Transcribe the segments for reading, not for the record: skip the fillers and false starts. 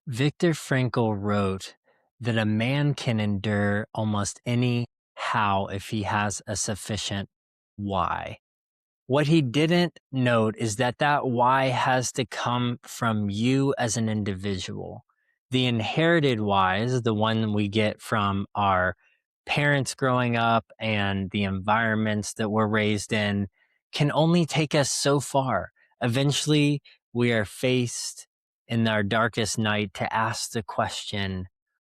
Viktor Frankl wrote that a man can endure almost any how if he has a sufficient why. What he didn't note is that that why has to come from you as an individual. The inherited whys, the one we get from our parents growing up and the environments that we're raised in, can only take us so far. Eventually, we are faced in our darkest night to ask the question,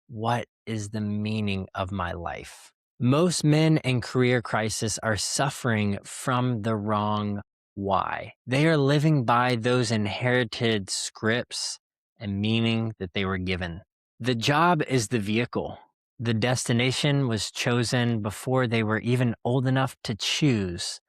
what is the meaning of my life? Most men in career crisis are suffering from the wrong why. They are living by those inherited scripts and meaning that they were given. The job is the vehicle. The destination was chosen before they were even old enough to choose.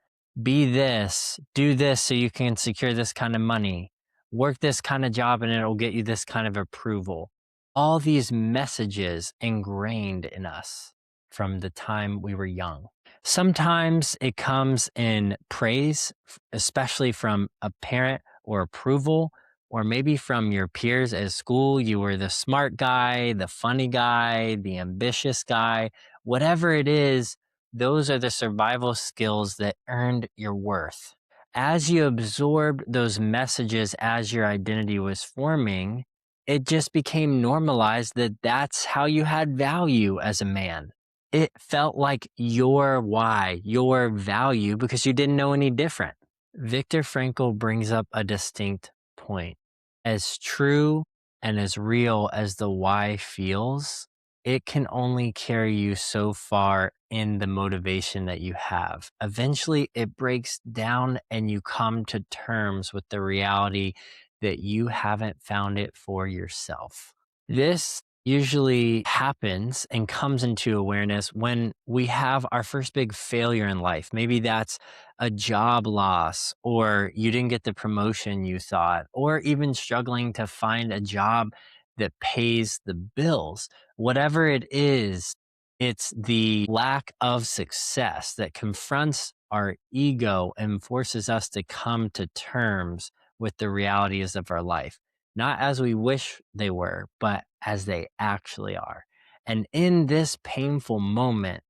Be this, do this so you can secure this kind of money, work this kind of job and it'll get you this kind of approval. All these messages ingrained in us from the time we were young. Sometimes it comes in praise, especially from a parent or approval, or maybe from your peers at school. You were the smart guy, the funny guy, the ambitious guy, whatever it is, those are the survival skills that earned your worth. As you absorbed those messages as your identity was forming, it just became normalized that that's how you had value as a man. It felt like your why, your value, because you didn't know any different. Viktor Frankl brings up a distinct point. As true and as real as the why feels, it can only carry you so far in the motivation that you have. Eventually, it breaks down and you come to terms with the reality that you haven't found it for yourself. This usually happens and comes into awareness when we have our first big failure in life. Maybe that's a job loss, or you didn't get the promotion you thought, or even struggling to find a job that pays the bills. Whatever it is, it's the lack of success that confronts our ego and forces us to come to terms with the realities of our life, not as we wish they were, but as they actually are. And in this painful moment,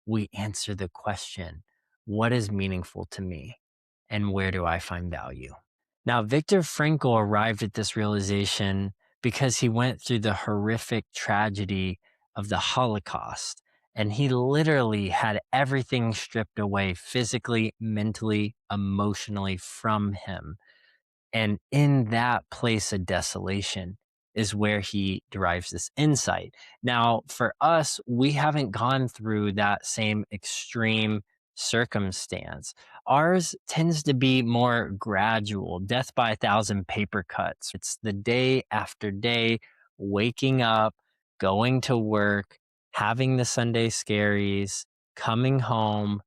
we answer the question, what is meaningful to me? And where do I find value? Now, Viktor Frankl arrived at this realization because he went through the horrific tragedy of the Holocaust. And he literally had everything stripped away physically, mentally, emotionally from him. And in that place of desolation is where he derives this insight. Now, for us, we haven't gone through that same extreme circumstance. Ours tends to be more gradual, death by a thousand paper cuts. It's the day after day, waking up, going to work, having the Sunday scaries, coming home,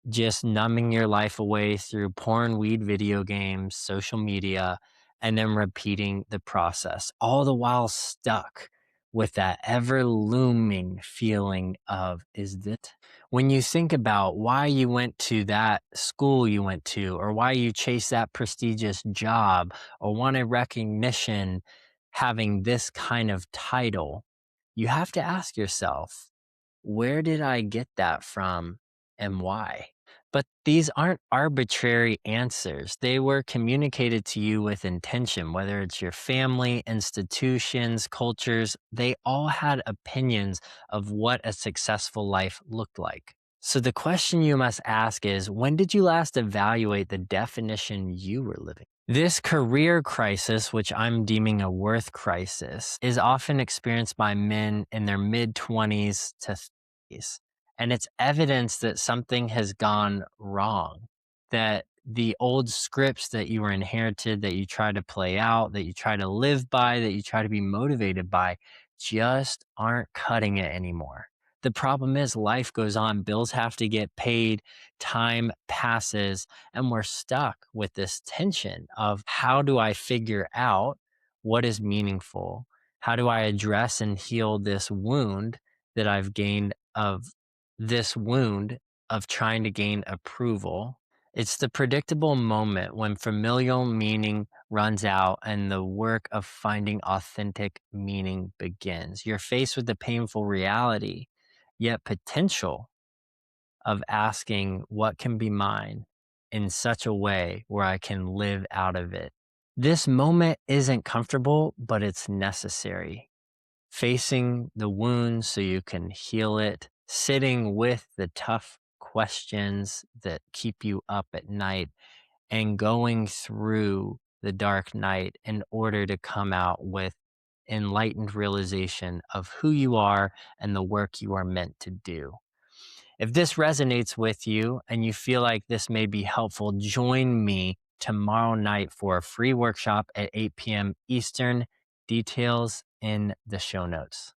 just numbing your life away through porn, weed, video games, social media, and then repeating the process, all the while stuck with that ever looming feeling of, is it? When you think about why you went to that school you went to, or why you chased that prestigious job, or wanted recognition having this kind of title, you have to ask yourself, where did I get that from and why? But these aren't arbitrary answers. They were communicated to you with intention, whether it's your family, institutions, cultures, they all had opinions of what a successful life looked like. So the question you must ask is, when did you last evaluate the definition you were living? This career crisis, which I'm deeming a worth crisis, is often experienced by men in their mid 20s to 30s. And it's evidence that something has gone wrong, that the old scripts that you were inherited, that you try to play out, that you try to live by, that you try to be motivated by, just aren't cutting it anymore. The problem is life goes on, bills have to get paid, time passes, and we're stuck with this tension of, how do I figure out what is meaningful? How do I address and heal this wound that I've gained of this wound of trying to gain approval? It's the predictable moment when familial meaning runs out and the work of finding authentic meaning begins. You're faced with the painful reality, yet potential of asking what can be mine in such a way where I can live out of it. This moment isn't comfortable, but it's necessary. Facing the wound so you can heal it, sitting with the tough questions that keep you up at night, and going through the dark night in order to come out with enlightened realization of who you are and the work you are meant to do. If this resonates with you and you feel like this may be helpful, join me tomorrow night for a free workshop at 8 p.m. Eastern. Details in the show notes.